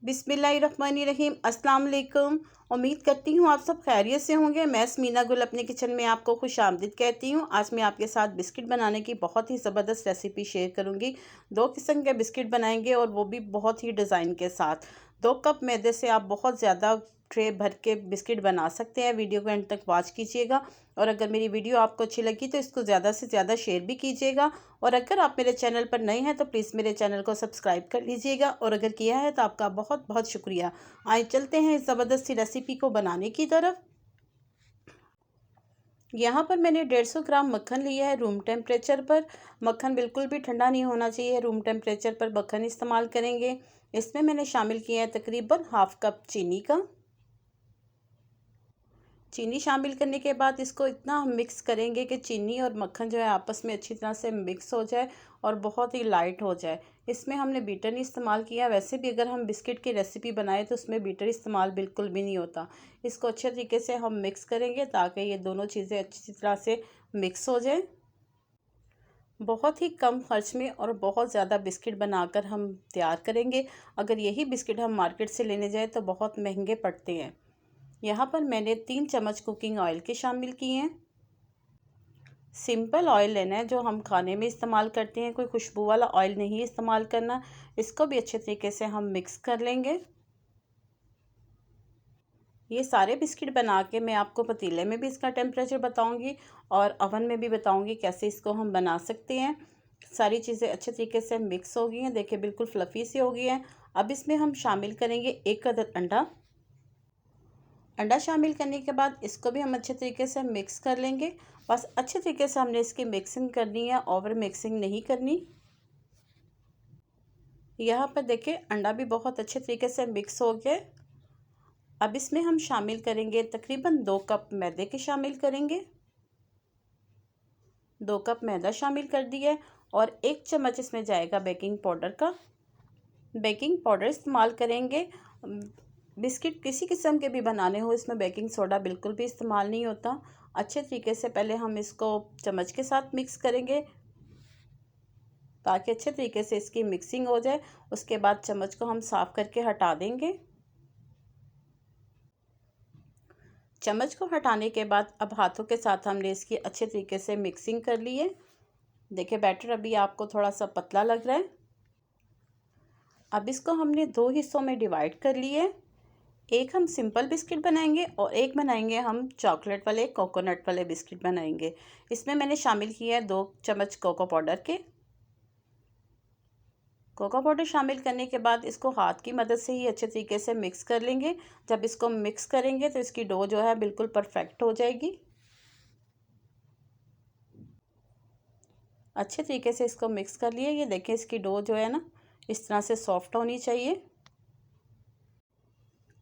बिस्मिल्लाहिर्रहमानिर्रहीम। अस्सलाम वालेकुम। उम्मीद करती हूँ आप सब खैरियत से होंगे। मैं स्मीना गुल अपने किचन में आपको खुश आमदीद कहती हूँ। आज मैं आपके साथ बिस्किट बनाने की बहुत ही ज़बरदस्त रेसिपी शेयर करूँगी। दो किस्म के बिस्किट बनाएंगे और वो भी बहुत ही डिज़ाइन के साथ। 2 कप मैदे से आप बहुत ज़्यादा ट्रे भर के बिस्किट बना सकते हैं। वीडियो को एंड तक वॉच कीजिएगा और अगर मेरी वीडियो आपको अच्छी लगी तो इसको ज़्यादा से ज़्यादा शेयर भी कीजिएगा। और अगर आप मेरे चैनल पर नए हैं तो प्लीज़ मेरे चैनल को सब्सक्राइब कर लीजिएगा और अगर किया है तो आपका बहुत बहुत शुक्रिया। आइए चलते हैं इस ज़बरदस्त सी रेसिपी को बनाने की तरफ। यहाँ पर मैंने 150 ग्राम मक्खन लिया है रूम टेम्परेचर पर। मक्खन बिल्कुल भी ठंडा नहीं होना चाहिए, रूम टेम्परेचर पर मक्खन इस्तेमाल करेंगे। इसमें मैंने शामिल किया है तकरीबन हाफ कप चीनी का। चीनी शामिल करने के बाद इसको इतना हम मिक्स करेंगे कि चीनी और मक्खन जो है आपस में अच्छी तरह से मिक्स हो जाए और बहुत ही लाइट हो जाए। इसमें हमने बीटर नहीं इस्तेमाल किया। वैसे भी अगर हम बिस्किट की रेसिपी बनाएं तो उसमें बीटर इस्तेमाल बिल्कुल भी नहीं होता। इसको अच्छे तरीके से हम मिक्स करेंगे ताकि ये दोनों चीज़ें अच्छी तरह से मिक्स हो जाए। बहुत ही कम खर्च में और बहुत ज़्यादा बिस्किट बनाकर हम तैयार करेंगे। अगर यही बिस्किट हम मार्केट से लेने जाएँ तो बहुत महंगे पड़ते हैं। यहाँ पर मैंने 3 चम्मच कुकिंग ऑयल के शामिल किए हैं। सिंपल ऑयल लेना है जो हम खाने में इस्तेमाल करते हैं, कोई खुशबू वाला ऑयल नहीं इस्तेमाल करना। इसको भी अच्छे तरीके से हम मिक्स कर लेंगे। ये सारे बिस्किट बना के मैं आपको पतीले में भी इसका टेम्परेचर बताऊंगी और अवन में भी बताऊंगी कैसे इसको हम बना सकते हैं। सारी चीज़ें अच्छे तरीके से मिक्स हो गई हैं, देखिए बिल्कुल फ्लफ़ी सी हो गई हैं। अब इसमें हम शामिल करेंगे 1 अदद अंडा। अंडा शामिल करने के बाद इसको भी हम अच्छे तरीके से मिक्स कर लेंगे। बस अच्छे तरीके से हमने इसकी मिक्सिंग करनी है, ओवर मिक्सिंग नहीं करनी। यहाँ पर देखिए अंडा भी बहुत अच्छे तरीके से मिक्स हो गया। अब इसमें हम शामिल करेंगे तकरीबन 2 कप मैदे के शामिल करेंगे। 2 कप मैदा शामिल कर दिया और 1 चम्मच इसमें जाएगा बेकिंग पाउडर का। बेकिंग पाउडर इस्तेमाल करेंगे। बिस्किट किसी किस्म के भी बनाने हो इसमें बेकिंग सोडा बिल्कुल भी इस्तेमाल नहीं होता। अच्छे तरीके से पहले हम इसको चम्मच के साथ मिक्स करेंगे ताकि अच्छे तरीके से इसकी मिक्सिंग हो जाए। उसके बाद चम्मच को हम साफ़ करके हटा देंगे। चम्मच को हटाने के बाद अब हाथों के साथ हमने इसकी अच्छे तरीके से मिक्सिंग कर ली है। देखिए बैटर अभी आपको थोड़ा सा पतला लग रहा है। अब इसको हमने 2 हिस्सों में डिवाइड कर लिए। एक हम सिंपल बिस्किट बनाएंगे और एक बनाएंगे हम चॉकलेट वाले कोकोनट वाले बिस्किट बनाएंगे। इसमें मैंने शामिल किया है 2 चम्मच कोको पाउडर के। कोको पाउडर शामिल करने के बाद इसको हाथ की मदद से ही अच्छे तरीके से मिक्स कर लेंगे। जब इसको मिक्स करेंगे तो इसकी डो जो है बिल्कुल परफेक्ट हो जाएगी। अच्छे तरीके से इसको मिक्स कर लिए। ये देखें इसकी डो जो है ना इस तरह से सॉफ्ट होनी चाहिए।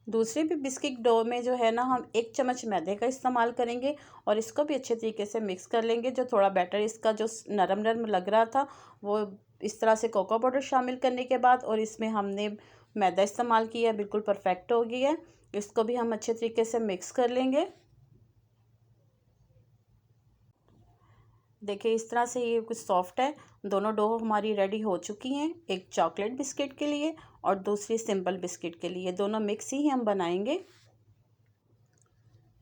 दूसरे भी बिस्किट डो में जो है ना हम 1 चम्मच मैदे का इस्तेमाल करेंगे और इसको भी अच्छे तरीके से मिक्स कर लेंगे। जो थोड़ा बैटर इसका जो नरम नरम लग रहा था वो इस तरह से कोको पाउडर शामिल करने के बाद और इसमें हमने मैदा इस्तेमाल किया, बिल्कुल परफेक्ट हो गया है। इसको भी हम अच्छे तरीके से मिक्स कर लेंगे। देखिए इस तरह से ये कुछ सॉफ्ट है। दोनों डो हमारी रेडी हो चुकी हैं, एक चॉकलेट बिस्किट के लिए और दूसरी सिंपल बिस्किट के लिए। दोनों मिक्स ही हम बनाएंगे।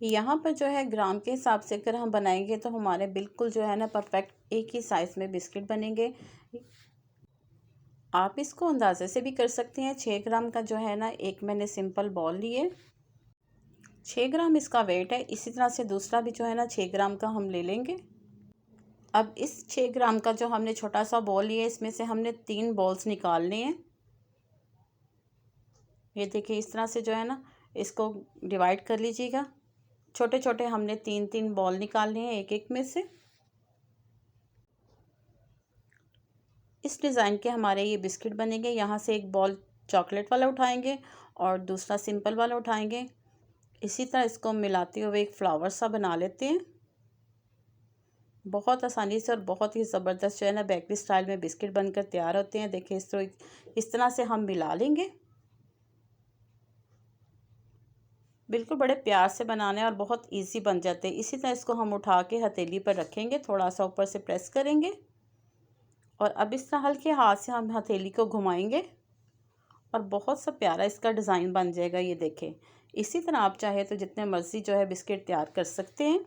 यहाँ पर जो है ग्राम के हिसाब से अगर हम बनाएंगे तो हमारे बिल्कुल जो है ना परफेक्ट एक ही साइज़ में बिस्किट बनेंगे। आप इसको अंदाजे से भी कर सकते हैं। 6 ग्राम का जो है ना एक मैंने सिंपल बॉल लिए, 6 ग्राम इसका वेट है। इसी तरह से दूसरा भी जो है ना 6 ग्राम का हम ले लेंगे। अब इस 6 ग्राम का जो हमने छोटा सा बॉल लिया इसमें से हमने 3 बॉल्स निकालने हैं। ये देखिए इस तरह से जो है ना इसको डिवाइड कर लीजिएगा। छोटे छोटे हमने 3-3 बॉल निकालने हैं एक एक में से। इस डिज़ाइन के हमारे ये बिस्किट बनेंगे। यहाँ से एक बॉल चॉकलेट वाला उठाएंगे और दूसरा सिंपल वाला उठाएंगे। इसी तरह इसको मिलाते हुए एक फ्लावर सा बना लेते हैं। बहुत आसानी से और बहुत ही ज़बरदस्त जो है ना बेकरी स्टाइल में बिस्किट बनकर तैयार होते हैं। देखिए इस तरह से हम मिला लेंगे। बिल्कुल बड़े प्यार से बनाने और बहुत इजी बन जाते हैं। इसी तरह इसको हम उठा के हथेली पर रखेंगे, थोड़ा सा ऊपर से प्रेस करेंगे और अब इस तरह हल्के हाथ से हम हथेली को घुमाएंगे और बहुत सा प्यारा इसका डिज़ाइन बन जाएगा। ये देखें, इसी तरह आप चाहे तो जितने मर्ज़ी जो है बिस्किट तैयार कर सकते हैं।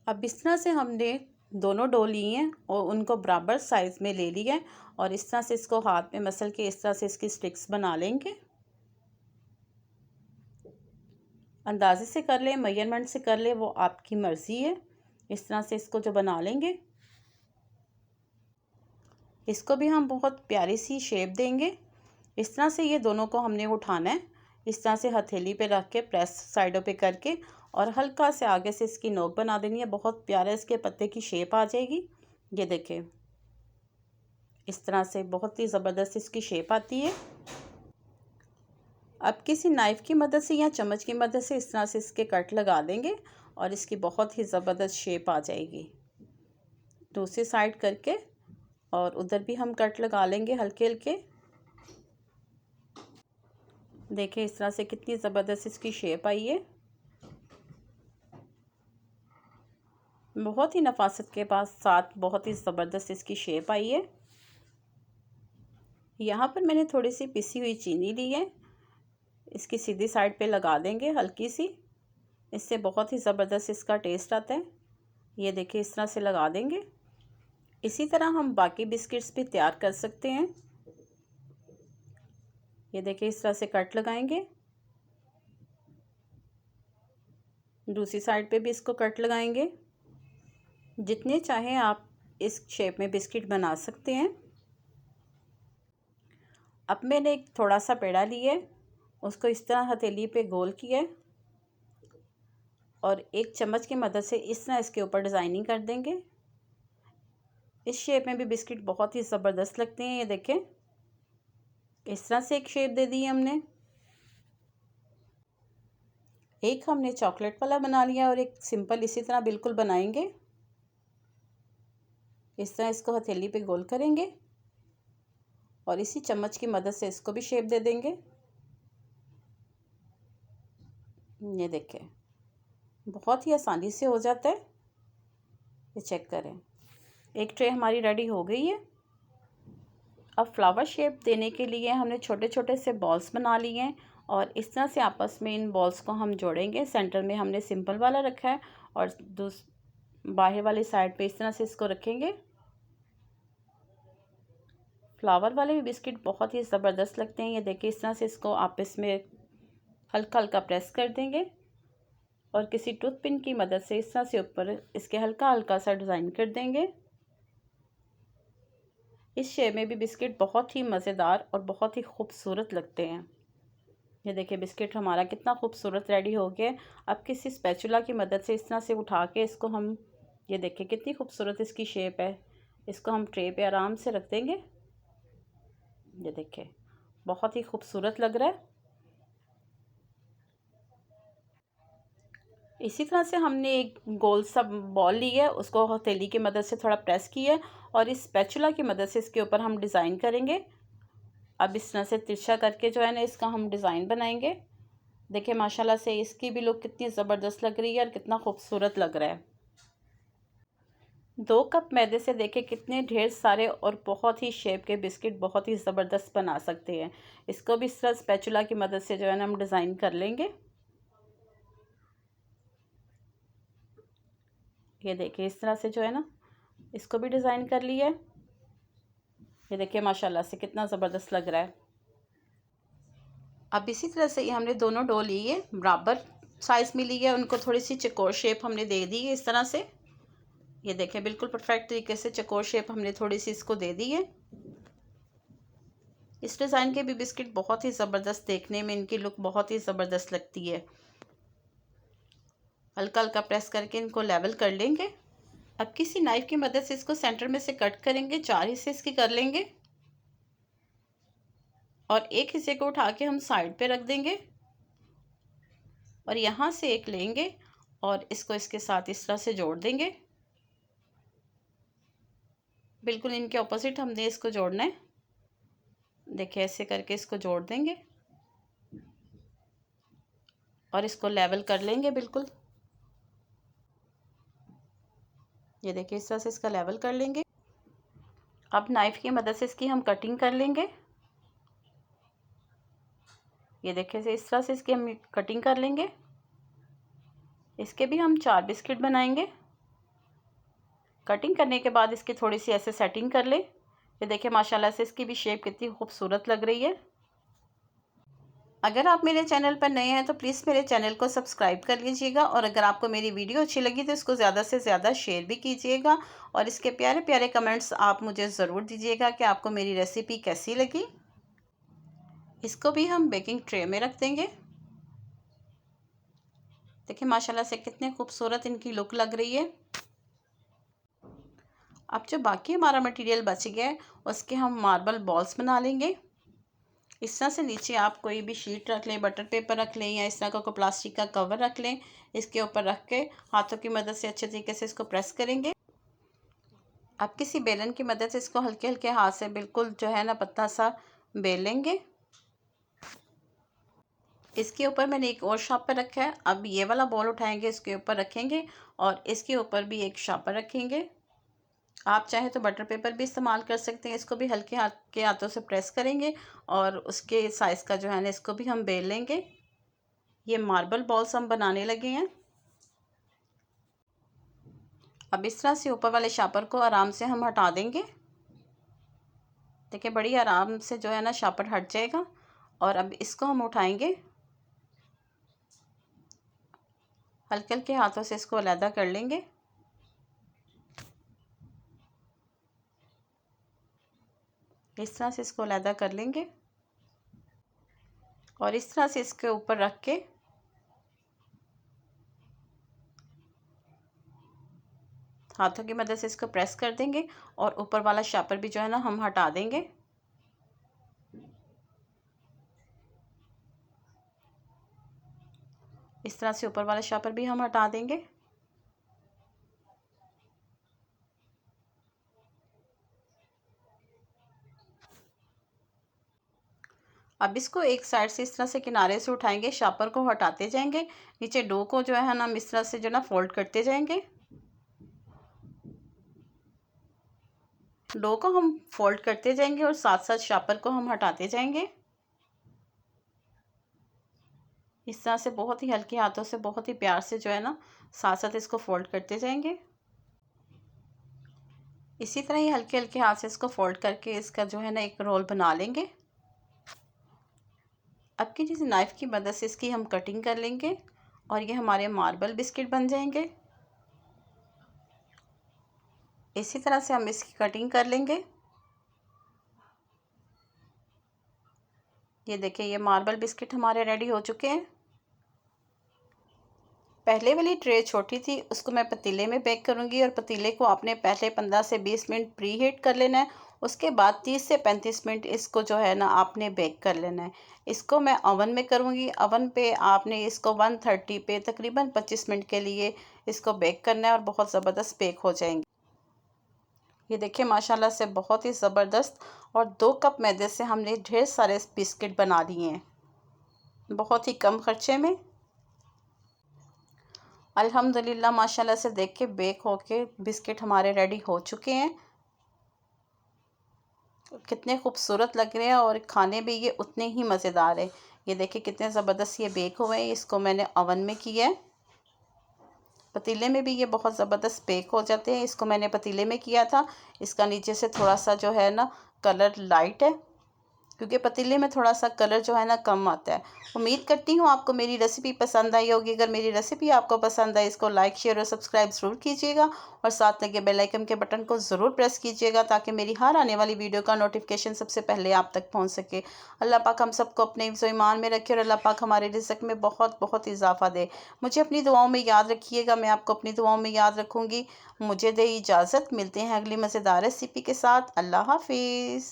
अब इस तरह से हमने दोनों डो लिए हैं और उनको बराबर साइज़ में ले लिया है और इस तरह से इसको हाथ में मसल के इस तरह से इसकी स्टिक्स बना लेंगे। अंदाजे से कर लें, मेजरमेंट से कर लें, वो आपकी मर्ज़ी है। इस तरह से इसको जो बना लेंगे, इसको भी हम बहुत प्यारी सी शेप देंगे। इस तरह से ये दोनों को हमने उठाना है, इस तरह से हथेली पे रख के प्रेस साइडों पे करके और हल्का से आगे से इसकी नोक बना देनी है। बहुत प्यारा इसके पत्ते की शेप आ जाएगी। ये देखें, इस तरह से बहुत ही ज़बरदस्त इसकी शेप आती है। अब किसी नाइफ़ की मदद से या चम्मच की मदद से इस तरह से इसके कट लगा देंगे और इसकी बहुत ही ज़बरदस्त शेप आ जाएगी। दूसरी साइड करके और उधर भी हम कट लगा लेंगे हल्के हल्के। देखें इस तरह से कितनी ज़बरदस्त इसकी शेप आई है। बहुत ही नफासत के साथ बहुत ही ज़बरदस्त इसकी शेप आई है। यहाँ पर मैंने थोड़ी सी पिसी हुई चीनी ली है, इसकी सीधी साइड पे लगा देंगे हल्की सी। इससे बहुत ही ज़बरदस्त इसका टेस्ट आता है। ये देखिए इस तरह से लगा देंगे। इसी तरह हम बाकी बिस्किट्स भी तैयार कर सकते हैं। ये देखिए इस तरह से कट लगाएंगे, दूसरी साइड पे भी इसको कट लगाएंगे। जितने चाहें आप इस शेप में बिस्किट बना सकते हैं। अब मैंने एक थोड़ा सा पेड़ा लिया है, उसको इस तरह हथेली पे गोल किया है और एक चम्मच की मदद से इस तरह इसके ऊपर डिज़ाइनिंग कर देंगे। इस शेप में भी बिस्किट बहुत ही ज़बरदस्त लगते हैं। ये देखें, इस तरह से एक शेप दे दी है हमने। एक हमने चॉकलेट वाला बना लिया और एक सिंपल इसी तरह बिल्कुल बनाएंगे। इस तरह इसको हथेली पे गोल करेंगे और इसी चम्मच की मदद से इसको भी शेप दे देंगे। ये देखें, बहुत ही आसानी से हो जाता है। ये चेक करें, एक ट्रे हमारी रेडी हो गई है। अब फ्लावर शेप देने के लिए हमने छोटे छोटे से बॉल्स बना लिए हैं और इस तरह से आपस में इन बॉल्स को हम जोड़ेंगे। सेंटर में हमने सिंपल वाला रखा है और बाहर वाली साइड पे इस तरह से इसको रखेंगे। फ्लावर वाले भी बिस्किट बहुत ही ज़बरदस्त लगते हैं। ये देखिए इस तरह से इसको आपस में हल्का हल्का प्रेस कर देंगे और किसी टूथ पिन की मदद से इस तरह से ऊपर इसके हल्का हल्का सा डिज़ाइन कर देंगे। इस शेप में भी बिस्किट बहुत ही मज़ेदार और बहुत ही खूबसूरत लगते हैं। ये देखिए बिस्किट हमारा कितना खूबसूरत रेडी हो गया। अब किसी स्पैचुला की मदद से इस तरह से उठा के इसको हम, ये देखिए कितनी खूबसूरत इसकी शेप है। इसको हम ट्रे पे आराम से रख देंगे। ये देखिए बहुत ही खूबसूरत लग रहा है। इसी तरह से हमने एक गोल सा बॉल लिया है, उसको हथेली की मदद से थोड़ा प्रेस किया है और इस स्पैचुला की मदद से इसके ऊपर हम डिज़ाइन करेंगे। अब इस तरह से तिरछा करके जो है ना इसका हम डिज़ाइन बनाएंगे। देखिए माशाल्लाह से इसकी भी लुक कितनी ज़बरदस्त लग रही है और कितना खूबसूरत लग रहा है। 2 कप मैदे से देखें कितने ढेर सारे और बहुत ही शेप के बिस्किट बहुत ही ज़बरदस्त बना सकते हैं। इसको भी इस तरह स्पैचुला की मदद से जो है ना हम डिज़ाइन कर लेंगे। ये देखिए इस तरह से जो है ना इसको भी डिज़ाइन कर लिया है। ये देखिए माशाल्लाह से कितना ज़बरदस्त लग रहा है। अब इसी तरह से ये हमने दोनों डो लिए बराबर साइज़ में लिए, उनको थोड़ी सी चकोर शेप हमने दे दी है इस तरह से। ये देखें बिल्कुल परफेक्ट तरीके से चकोर शेप हमने थोड़ी सी इसको दे दी है। इस डिज़ाइन के भी बिस्किट बहुत ही ज़बरदस्त, देखने में इनकी लुक बहुत ही ज़बरदस्त लगती है। हल्का हल्का प्रेस करके इनको लेवल कर लेंगे। अब किसी नाइफ़ की मदद से इसको सेंटर में से कट करेंगे, 4 हिस्से इसके कर लेंगे और एक हिस्से को उठा के हम साइड पे रख देंगे और यहाँ से एक लेंगे और इसको इसके साथ इस तरह से जोड़ देंगे। बिल्कुल इनके ऑपोजिट हमने इसको जोड़ना है। देखिए ऐसे करके इसको जोड़ देंगे और इसको लेवल कर लेंगे बिल्कुल। ये देखिए इस तरह से इसका लेवल कर लेंगे। अब नाइफ़ की मदद से इसकी हम कटिंग कर लेंगे। ये देखिए इस तरह से इसकी हम कटिंग कर लेंगे। इसके भी हम 4 बिस्किट बनाएंगे। कटिंग करने के बाद इसकी थोड़ी सी ऐसे सेटिंग कर ले। ये देखिए माशाल्लाह से इसकी भी शेप कितनी खूबसूरत लग रही है। अगर आप मेरे चैनल पर नए हैं तो प्लीज़ मेरे चैनल को सब्सक्राइब कर लीजिएगा, और अगर आपको मेरी वीडियो अच्छी लगी तो इसको ज़्यादा से ज़्यादा शेयर भी कीजिएगा, और इसके प्यारे प्यारे कमेंट्स आप मुझे ज़रूर दीजिएगा कि आपको मेरी रेसिपी कैसी लगी। इसको भी हम बेकिंग ट्रे में रख देंगे। देखिए माशाल्लाह से कितने खूबसूरत इनकी लुक लग रही है। अब जो बाकी हमारा मटेरियल बच गया है उसके हम मार्बल बॉल्स बना लेंगे। इस तरह से नीचे आप कोई भी शीट रख लें, बटर पेपर रख लें, या इस तरह का कोई प्लास्टिक का कवर रख लें। इसके ऊपर रख के हाथों की मदद से अच्छे तरीके से इसको प्रेस करेंगे। अब किसी बेलन की मदद से इसको हल्के हल्के हाथ से बिल्कुल जो है ना पतला सा बेल लेंगे। इसके ऊपर मैंने एक और शापर रखा है। अब ये वाला बॉल उठाएंगे, इसके ऊपर रखेंगे, और इसके ऊपर भी एक शापर रखेंगे। आप चाहे तो बटर पेपर भी इस्तेमाल कर सकते हैं। इसको भी हल्के हाथ के हाथों से प्रेस करेंगे, और उसके साइज़ का जो है ना इसको भी हम बेल लेंगे। ये मार्बल बॉल्स हम बनाने लगे हैं। अब इस तरह से ऊपर वाले शापर को आराम से हम हटा देंगे। देखिए बड़ी आराम से जो है ना शापर हट जाएगा। और अब इसको हम उठाएंगे, हल्के हल्के हाथों से इसको अलग कर लेंगे। इस तरह से इसको अलग कर लेंगे, और इस तरह से इसके ऊपर रख के हाथों की मदद से इसको प्रेस कर देंगे, और ऊपर वाला शापर भी जो है ना हम हटा देंगे। इस तरह से ऊपर वाला शापर भी हम हटा देंगे। अब इसको एक साइड से इस तरह से किनारे से उठाएंगे, शापर को हटाते जाएंगे, नीचे डो को जो है ना हम इस तरह से जो ना फोल्ड करते जाएंगे। डो को हम फोल्ड करते जाएंगे और साथ साथ शापर को हम हटाते जाएंगे। इस तरह से बहुत ही हल्के हाथों से बहुत ही प्यार से जो है ना साथ साथ इसको फोल्ड करते जाएंगे। इसी तरह ही हल्के हल्के हाथ से इसको फोल्ड करके इसका जो है ना एक रोल बना लेंगे। अब की जैसे नाइफ़ की मदद से इसकी हम कटिंग कर लेंगे, और ये हमारे मार्बल बिस्किट बन जाएंगे। इसी तरह से हम इसकी कटिंग कर लेंगे। ये देखिए ये मार्बल बिस्किट हमारे रेडी हो चुके हैं। पहले वाली ट्रे छोटी थी, उसको मैं पतीले में बेक करूंगी, और पतीले को आपने पहले 15 से 20 मिनट प्री हीट कर लेना है। उसके बाद 30 से 35 मिनट इसको जो है ना आपने बेक कर लेना है। इसको मैं ओवन में करूंगी। ओवन पे आपने इसको 130 पे तकरीबन 25 मिनट के लिए इसको बेक करना है, और बहुत ज़बरदस्त बेक हो जाएंगे। ये देखिए माशाल्लाह से बहुत ही ज़बरदस्त, और 2 कप मैदे से हमने ढेर सारे बिस्किट बना लिए हैं बहुत ही कम खर्चे में। अल्हम्दुलिल्लाह माशाल्लाह से देख के बेक होके बिस्किट हमारे रेडी हो चुके हैं। कितने खूबसूरत लग रहे हैं, और खाने में ये उतने ही मज़ेदार है। ये देखिए कितने ज़बरदस्त ये बेक हुए हैं। इसको मैंने ओवन में किया है। पतीले में भी ये बहुत ज़बरदस्त बेक हो जाते हैं। इसको मैंने पतीले में किया था। इसका नीचे से थोड़ा सा जो है ना कलर लाइट है, क्योंकि पतीले में थोड़ा सा कलर जो है ना कम आता है। उम्मीद करती हूँ आपको मेरी रेसिपी पसंद आई होगी। अगर मेरी रेसिपी आपको पसंद आई, इसको लाइक शेयर और सब्सक्राइब ज़रूर कीजिएगा, और साथ लगे बेल आइकन के बटन को ज़रूर प्रेस कीजिएगा, ताकि मेरी हर आने वाली वीडियो का नोटिफिकेशन सबसे पहले आप तक पहुँच सके। अल्लाह पाक हम सबको अपने हिफ्ज़ व ईमान में रखे, और अल्लाह पाक हमारे रिज़्क़ में बहुत बहुत इजाफ़ा दे। मुझे अपनी दुआओं में याद रखिएगा, मैं आपको अपनी दुआओं में याद रखूँगी। मुझे दे इजाज़त, मिलते हैं अगली मज़ेदार रेसिपी के साथ। अल्लाह हाफिज़।